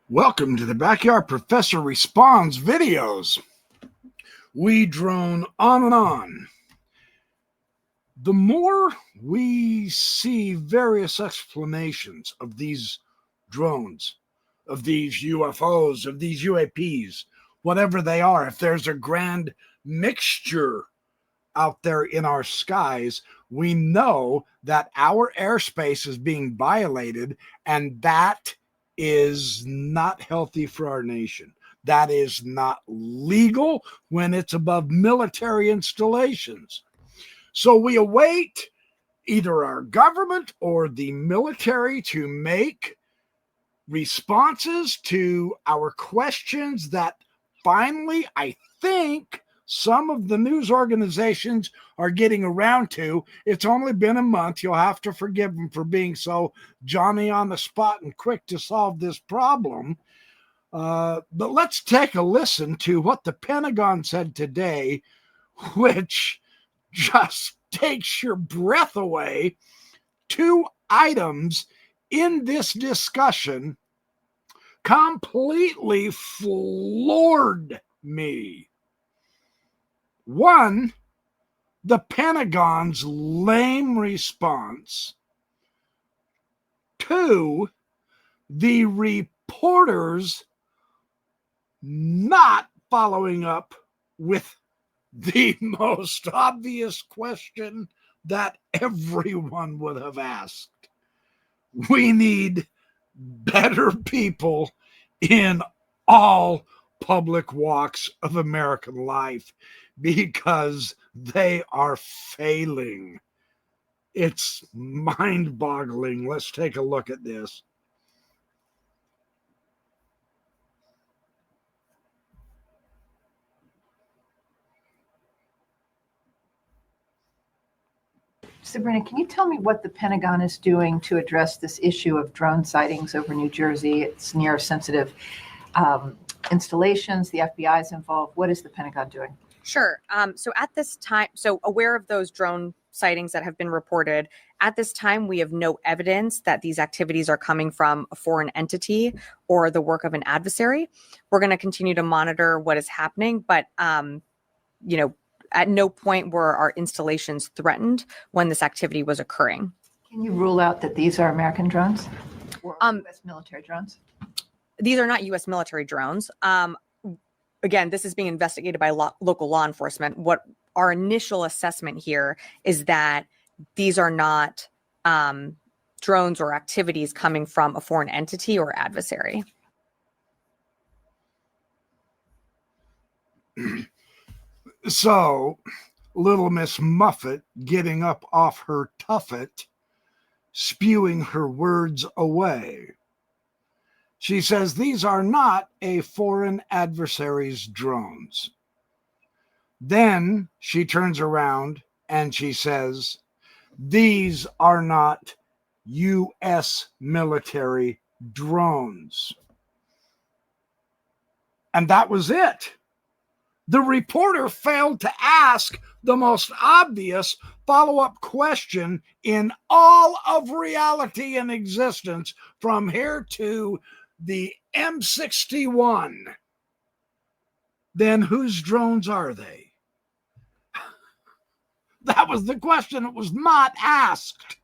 Welcome to the Backyard Professor Responds videos. We drone on and on. The more we see various explanations of these drones, of these UFOs, of these UAPs, whatever they are, if there's a grand mixture out there in our skies, we know that our airspace is being violated, and that is not healthy for our nation. That is not legal when it's above military installations. So we await either our government or the military to make responses to our questions that finally, I think, some of the news organizations are getting around to. It's only been a month. You'll have to forgive them for being so Johnny on the spot and quick to solve this problem. But let's take a listen to what the Pentagon said today, which just takes your breath away. Two items in this discussion completely floored me. One, the Pentagon's lame response. Two, the reporters not following up with the most obvious question that everyone would have asked. We need better people in all public walks of American life because they are failing. It's mind-boggling. Let's take a look at this. Sabrina, can you tell me what the Pentagon is doing to address this issue of drone sightings over New Jersey? It's near sensitive installations. The FBI is involved. What is the Pentagon doing? Sure. So at this time, aware of those drone sightings that have been reported, at this time, we have no evidence that these activities are coming from a foreign entity or the work of an adversary. We're going to continue to monitor what is happening, but, at no point were our installations threatened when this activity was occurring. Can you rule out that these are American drones or U.S. military drones? These are not U.S. military drones. Again, this is being investigated by local law enforcement. What our initial assessment here is that these are not drones or activities coming from a foreign entity or adversary. So, little Miss Muffet getting up off her tuffet, spewing her words away. She says these are not a foreign adversary's drones. Then she turns around and she says, these are not U.S. military drones. And that was it. The reporter failed to ask the most obvious follow-up question in all of reality and existence from here to the M61. Then whose drones are they? That was the question that was not asked.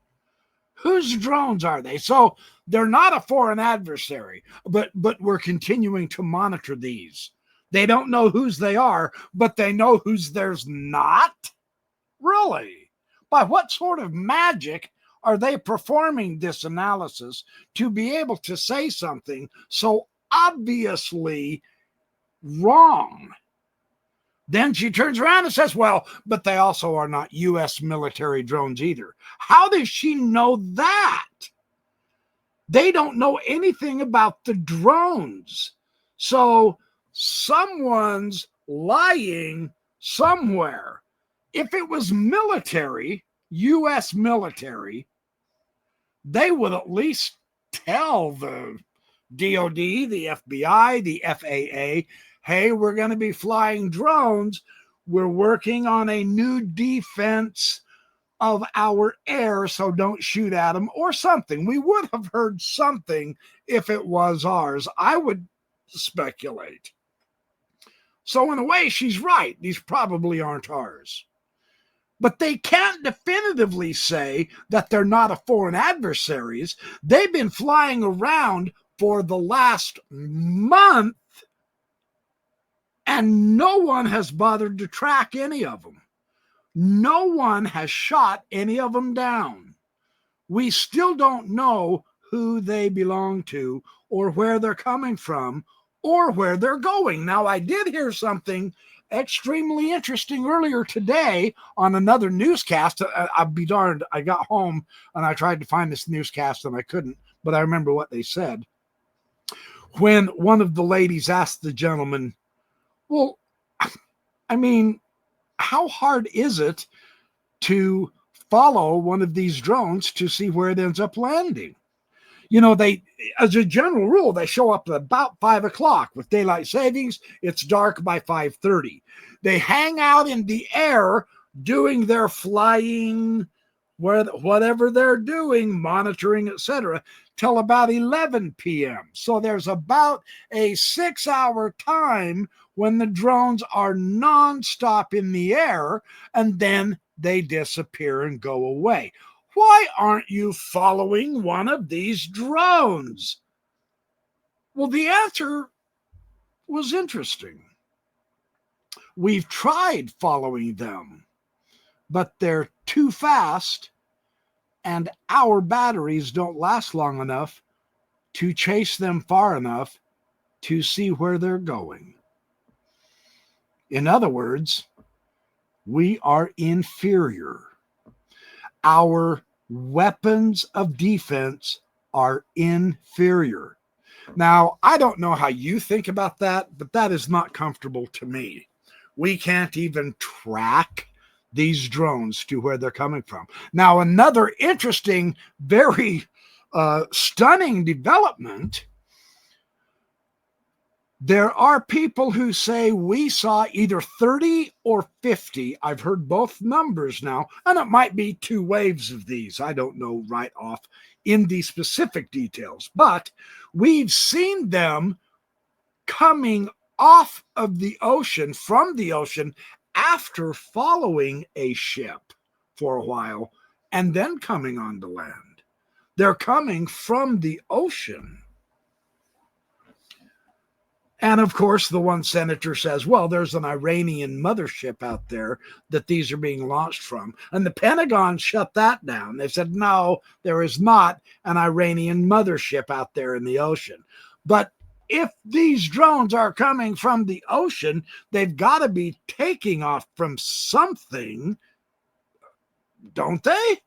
Whose drones are they? So they're not a foreign adversary, but we're continuing to monitor these. They don't know whose they are, but they know whose there's not? Really? By what sort of magic are they performing this analysis to be able to say something so obviously wrong? Then she turns around and says, well, but they also are not U.S. military drones either. How does she know that? They don't know anything about the drones. So someone's lying somewhere. If it was military, U.S. military, they would at least tell the DOD, the FBI, the FAA, hey, we're going to be flying drones. We're working on a new defense of our air, so don't shoot at them, or something. We would have heard something if it was ours, I would speculate. So in a way, she's right. These probably aren't ours. But they can't definitively say that they're not a foreign adversaries. They've been flying around for the last month, and no one has bothered to track any of them. No one has shot any of them down. We still don't know who they belong to, or where they're coming from, or where they're going. Now, I did hear something extremely interesting earlier today on another newscast. I'll be darned, I got home and I tried to find this newscast and I couldn't, but I remember what they said. When one of the ladies asked the gentleman, well, I mean, how hard is it to follow one of these drones to see where it ends up landing? You know, they, as a general rule, they show up at about 5 o'clock. With daylight savings, it's dark by 5:30. They hang out in the air doing their flying, whatever they're doing, monitoring, etc., till about 11 p.m. So there's about a 6-hour time when the drones are nonstop in the air, and then they disappear and go away. Why aren't you following one of these drones? Well, the answer was interesting. We've tried following them, but they're too fast, and our batteries don't last long enough to chase them far enough to see where they're going. In other words, we are inferior. Our weapons of defense are inferior. Now, I don't know how you think about that, but that is not comfortable to me. We can't even track these drones to where they're coming from. Now, another interesting, very stunning development. There are people who say we saw either 30 or 50. I've heard both numbers now, and it might be 2 waves of these. I don't know right off in the specific details, but we've seen them coming off of the ocean, from the ocean, after following a ship for a while and then coming onto land. They're coming from the ocean. And of course, the one senator says, well, there's an Iranian mothership out there that these are being launched from. And the Pentagon shut that down. They said, no, there is not an Iranian mothership out there in the ocean. But if these drones are coming from the ocean, they've got to be taking off from something, don't they?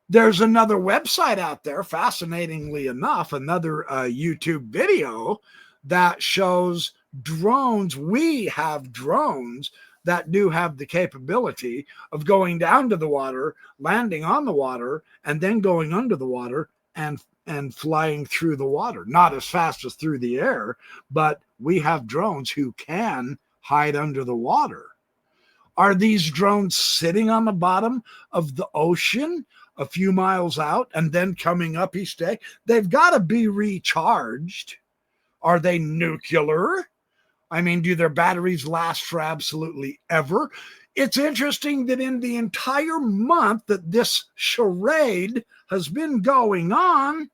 There's another website out there, fascinatingly enough, another YouTube video that shows drones. We have drones that do have the capability of going down to the water, landing on the water, and then going under the water and flying through the water. Not as fast as through the air, but we have drones who can hide under the water. Are these drones sitting on the bottom of the ocean a few miles out and then coming up each day? They've got to be recharged. Are they nuclear? I mean, do their batteries last for absolutely ever? It's interesting that in the entire month that this charade has been going on,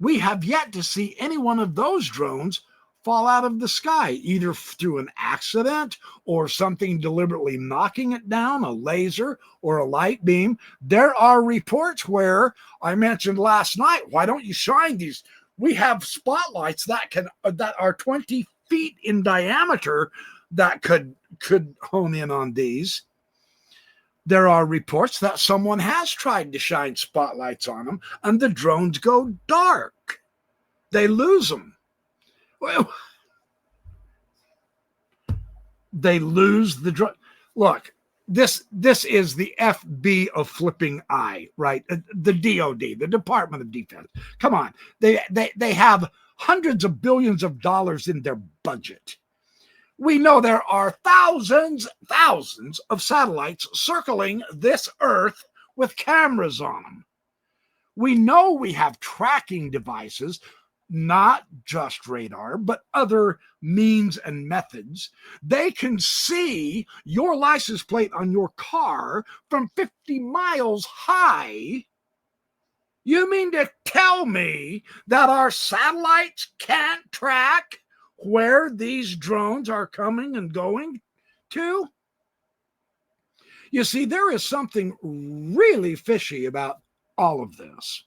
we have yet to see any one of those drones fall out of the sky, either through an accident or something deliberately knocking it down, a laser or a light beam. There are reports where I mentioned last night, why don't you shine these? We have spotlights that are 20 feet in diameter that could hone in on these. There are reports that someone has tried to shine spotlights on them and the drones go dark. They lose them. Well, they lose the drone. Look, this is the FB of flipping eye, right? The DOD, the Department of Defense. Come on. They have hundreds of billions of dollars in their budget. We know there are thousands of satellites circling this Earth with cameras on them. We know we have tracking devices, not just radar, but other means and methods. They can see your license plate on your car from 50 miles high. You mean to tell me that our satellites can't track where these drones are coming and going to? You see, there is something really fishy about all of this.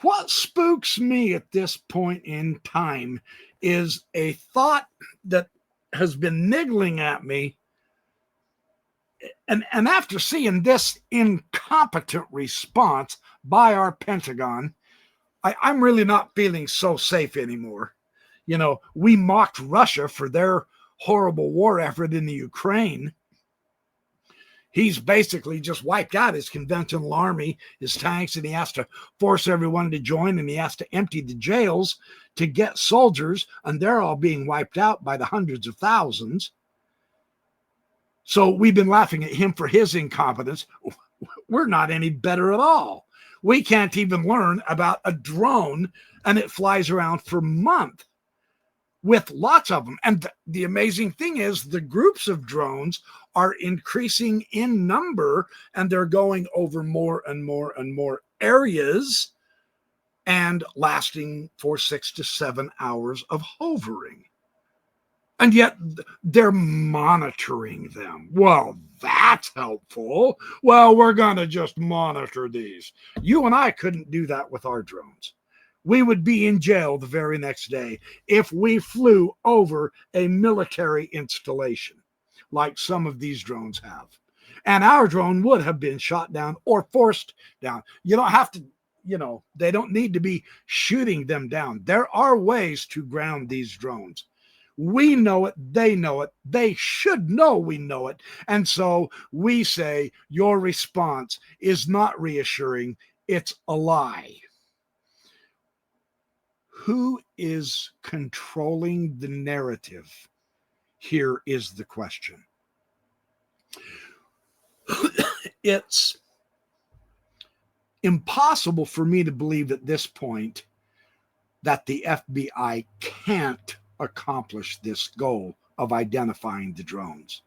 What spooks me at this point in time is a thought that has been niggling at me. And after seeing this incompetent response by our Pentagon, I'm really not feeling so safe anymore. You know, we mocked Russia for their horrible war effort in the Ukraine. He's basically just wiped out his conventional army, his tanks, and he has to force everyone to join, and he has to empty the jails to get soldiers, and they're all being wiped out by the hundreds of thousands. So we've been laughing at him for his incompetence. We're not any better at all. We can't even learn about a drone, and it flies around for months with lots of them. And the amazing thing is the groups of drones are increasing in number, and they're going over more and more and more areas and lasting for 6 to 7 hours of hovering. And yet they're monitoring them. Well, that's helpful. Well, we're going to just monitor these. You and I couldn't do that with our drones. We would be in jail the very next day if we flew over a military installation like some of these drones have. And our drone would have been shot down or forced down. You don't have to, they don't need to be shooting them down. There are ways to ground these drones. We know it. They know it. They should know we know it. And so we say your response is not reassuring. It's a lie. Who is controlling the narrative? Here is the question. It's impossible for me to believe at this point that the FBI can't accomplish this goal of identifying the drones.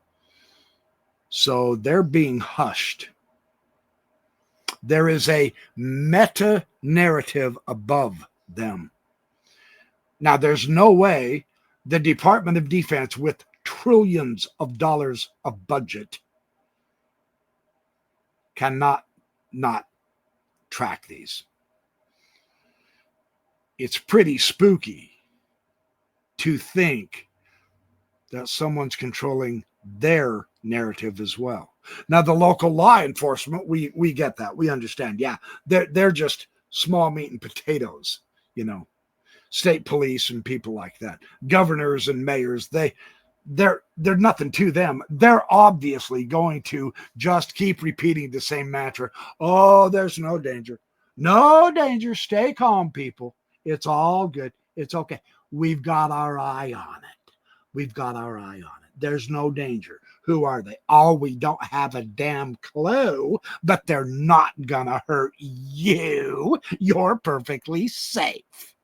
So they're being hushed. There is a meta narrative above them. Now, there's no way the Department of Defense, with trillions of dollars of budget, cannot not track these. It's pretty spooky to think that someone's controlling their narrative as well. Now, the local law enforcement, we get that. We understand. Yeah, they're just small meat and potatoes, state police and people like that. Governors and mayors, they're nothing to them. They're obviously going to just keep repeating the same mantra. Oh, there's no danger. No danger. Stay calm, people. It's all good. It's okay. We've got our eye on it. We've got our eye on it. There's no danger. Who are they? Oh, we don't have a damn clue, but they're not gonna hurt you. You're perfectly safe.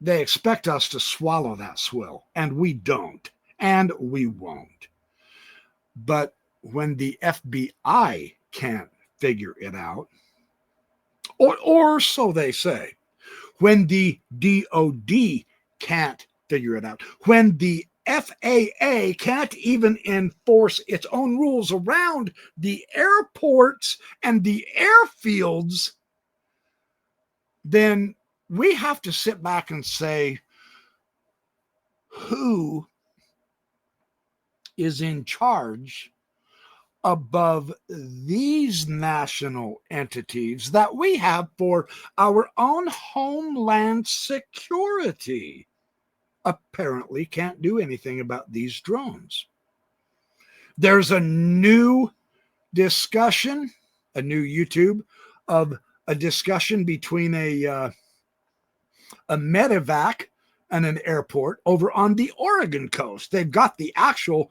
They expect us to swallow that swill, and we don't, and we won't. But when the FBI can't figure it out, or so they say, when the DOD can't figure it out, when the FAA can't even enforce its own rules around the airports and the airfields, then we have to sit back and say, who is in charge above these national entities that we have for our own homeland security? Apparently can't do anything about these drones. There's a new discussion, a new YouTube of a discussion between a medevac and an airport over on the Oregon coast. They've got the actual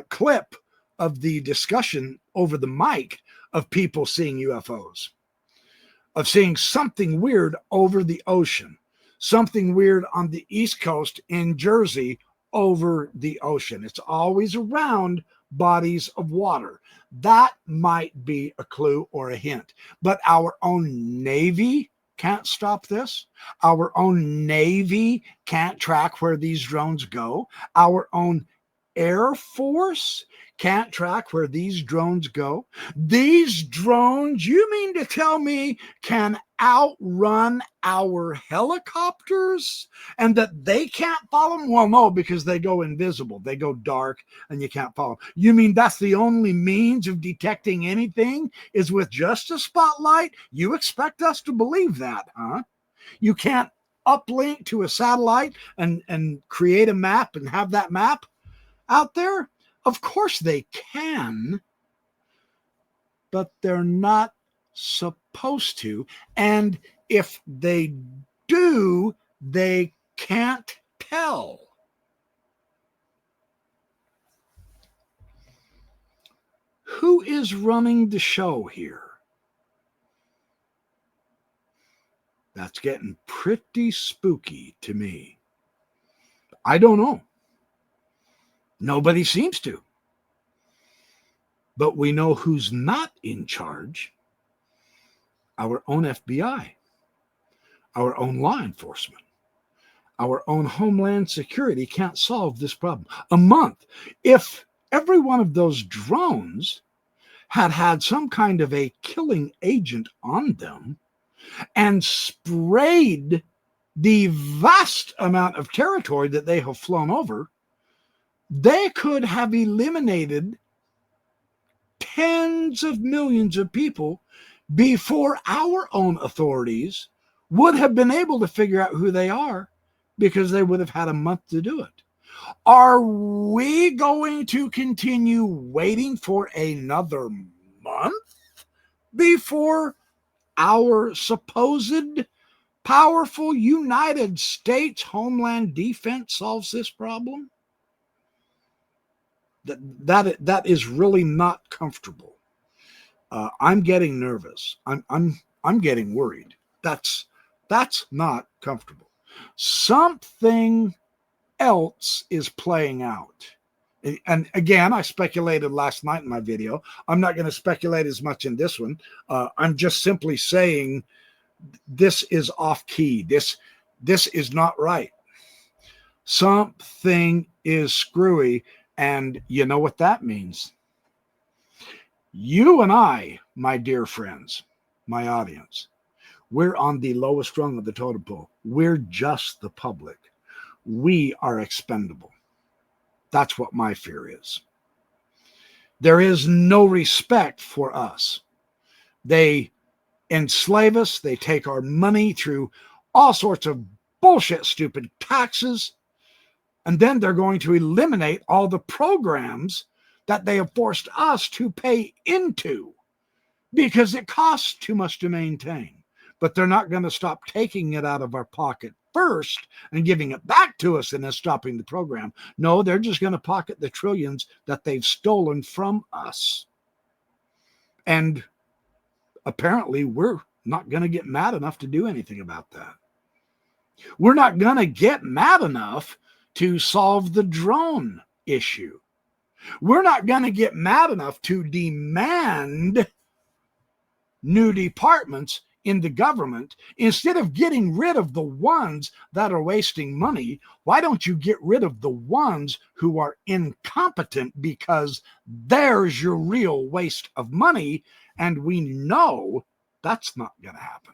clip of the discussion over the mic of people seeing UFOs, of seeing something weird over the ocean, something weird on the East Coast in Jersey over the ocean. It's always around bodies of water. That might be a clue or a hint. But our own Navy can't stop this. Our own Navy can't track where these drones go. Our own Air Force can't track where these drones go. These drones, you mean to tell me, can outrun our helicopters and that they can't follow them? Well, no, because they go invisible. They go dark and you can't follow them. You mean that's the only means of detecting anything is with just a spotlight? You expect us to believe that, huh? You can't uplink to a satellite and create a map and have that map out there? Of course they can, but they're not supposed to. And if they do, they can't tell. Who is running the show here? That's getting pretty spooky to me. I don't know. Nobody seems to. But we know who's not in charge. Our own FBI, our own law enforcement, our own Homeland Security can't solve this problem. A month. If every one of those drones had some kind of a killing agent on them and sprayed the vast amount of territory that they have flown over, they could have eliminated tens of millions of people before our own authorities would have been able to figure out who they are, because they would have had a month to do it. Are we going to continue waiting for another month before our supposed powerful United States Homeland Defense solves this problem? That is really not comfortable. I'm getting nervous. I'm getting worried. That's not comfortable. Something else is playing out. And again, I speculated last night in my video. I'm not going to speculate as much in this one. I'm just simply saying this is off key. This is not right. Something is screwy. And you know what that means? You and I, my dear friends, my audience, we're on the lowest rung of the totem pole. We're just the public. We are expendable. That's what my fear is. There is no respect for us. They enslave us. They take our money through all sorts of bullshit, stupid taxes. And then they're going to eliminate all the programs that they have forced us to pay into because it costs too much to maintain. But they're not going to stop taking it out of our pocket first and giving it back to us and then stopping the program. No, they're just going to pocket the trillions that they've stolen from us. And apparently we're not going to get mad enough to do anything about that. We're not going to get mad enough to solve the drone issue. We're not going to get mad enough to demand new departments in the government. Instead of getting rid of the ones that are wasting money, why don't you get rid of the ones who are incompetent? Because there's your real waste of money, and we know that's not going to happen.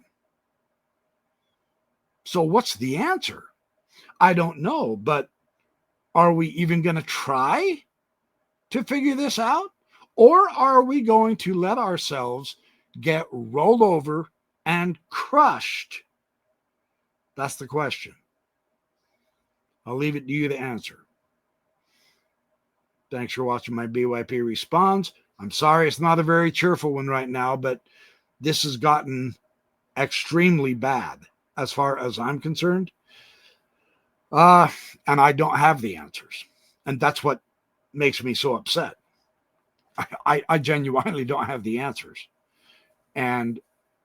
So what's the answer? I don't know, but are we even going to try to figure this out? Or are we going to let ourselves get rolled over and crushed? That's the question. I'll leave it to you to answer. Thanks for watching my BYP Responds. I'm sorry it's not a very cheerful one right now, but this has gotten extremely bad as far as I'm concerned. And I don't have the answers. And that's what makes me so upset. I genuinely don't have the answers. And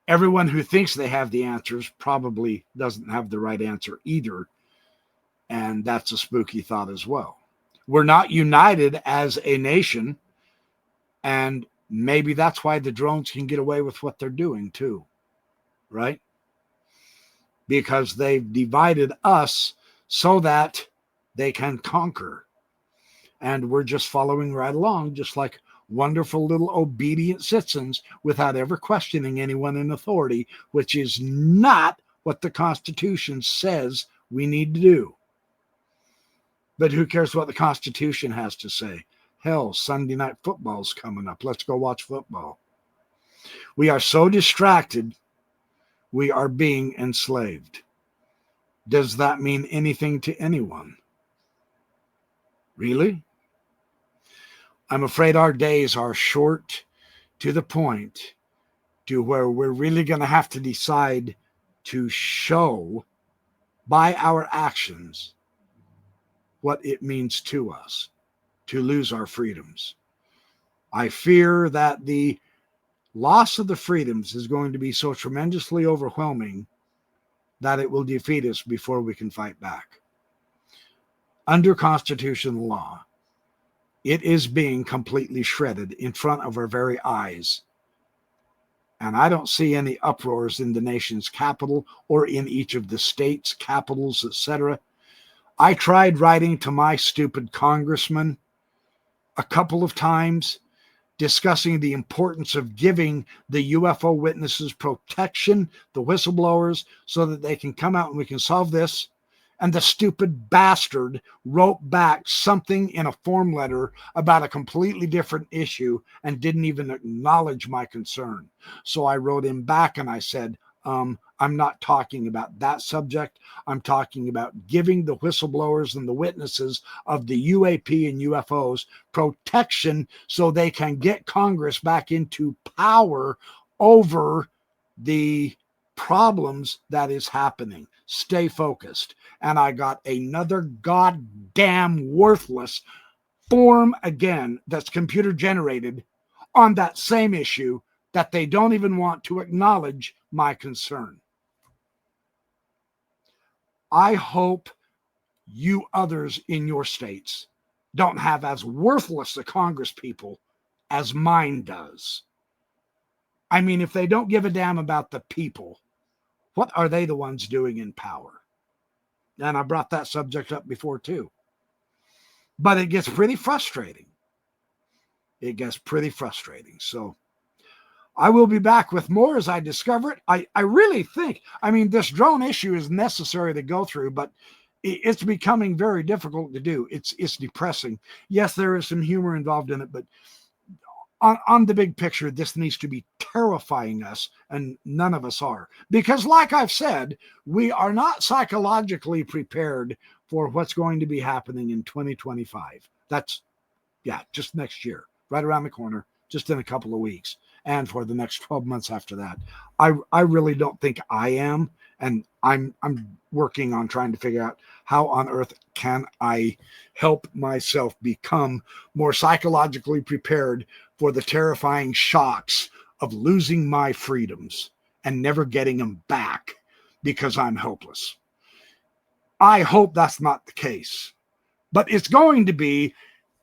everyone who thinks they have the answers probably doesn't have the right answer either. And that's a spooky thought as well. We're not united as a nation. And maybe that's why the drones can get away with what they're doing too. Right? Because they've divided us so that they can conquer. And we're just following right along, just like wonderful little obedient citizens without ever questioning anyone in authority, which is not what the Constitution says we need to do. But who cares what the Constitution has to say? Hell, Sunday night football's coming up. Let's go watch football. We are so distracted, we are being enslaved. Does that mean anything to anyone? Really? I'm afraid our days are short to the point to where we're really going to have to decide to show by our actions what it means to us to lose our freedoms. I fear that the loss of the freedoms is going to be so tremendously overwhelming that it will defeat us before we can fight back. Under constitutional law, it is being completely shredded in front of our very eyes. And I don't see any uproars in the nation's capital or in each of the states' capitals, etc. I tried writing to my stupid congressman a couple of times, discussing the importance of giving the UFO witnesses protection, the whistleblowers, so that they can come out and we can solve this. And the stupid bastard wrote back something in a form letter about a completely different issue and didn't even acknowledge my concern. So I wrote him back and I said, I'm not talking about that subject. I'm talking about giving the whistleblowers and the witnesses of the UAP and UFOs protection so they can get Congress back into power over the problems that is happening. Stay focused. And I got another goddamn worthless form again that's computer generated on that same issue that they don't even want to acknowledge my concern. I hope you others in your states don't have as worthless a Congress people as mine does. I mean, if they don't give a damn about the people, what are they the ones doing in power? And I brought that subject up before too. But it gets pretty frustrating. It gets pretty frustrating. So I will be back with more as I discover it. I really think, I mean, this drone issue is necessary to go through, but it's becoming very difficult to do. It's depressing. Yes, there is some humor involved in it, but on the big picture, this needs to be terrifying us, and none of us are. Because like I've said, we are not psychologically prepared for what's going to be happening in 2025. That's, just next year, right around the corner, just in a couple of weeks. And for the next 12 months after that. I really don't think I am. And I'm working on trying to figure out how on earth can I help myself become more psychologically prepared for the terrifying shocks of losing my freedoms and never getting them back because I'm helpless. I hope that's not the case, but it's going to be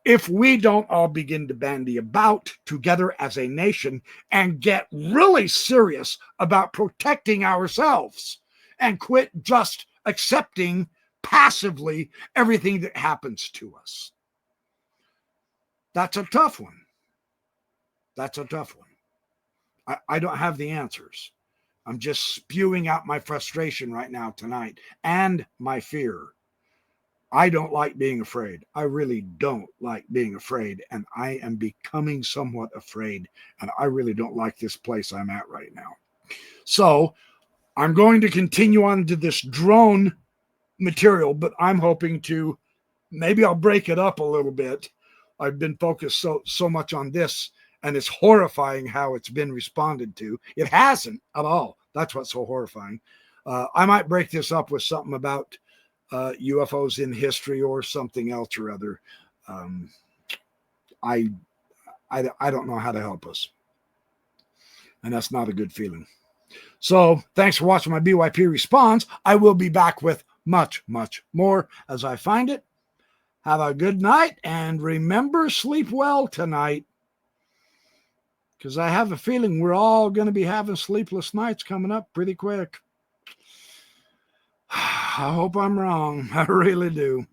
if we don't all begin to bandy about together as a nation and get really serious about protecting ourselves and quit just accepting passively everything that happens to us. That's a tough one. That's a tough one. I don't have the answers. I'm just spewing out my frustration right now tonight and my fear. I don't like being afraid. I really don't like being afraid. And I am becoming somewhat afraid. And I really don't like this place I'm at right now. So I'm going to continue on to this drone material, but I'm hoping to, maybe I'll break it up a little bit. I've been focused so much on this, and it's horrifying how it's been responded to. It hasn't at all. That's what's so horrifying. I might break this up with something about UFOs in history or something else or other. I don't know how to help us. And that's not a good feeling. So thanks for watching my BYP response. I will be back with much, much more as I find it. Have a good night, and remember, sleep well tonight, because I have a feeling we're all going to be having sleepless nights coming up pretty quick. I hope I'm wrong. I really do.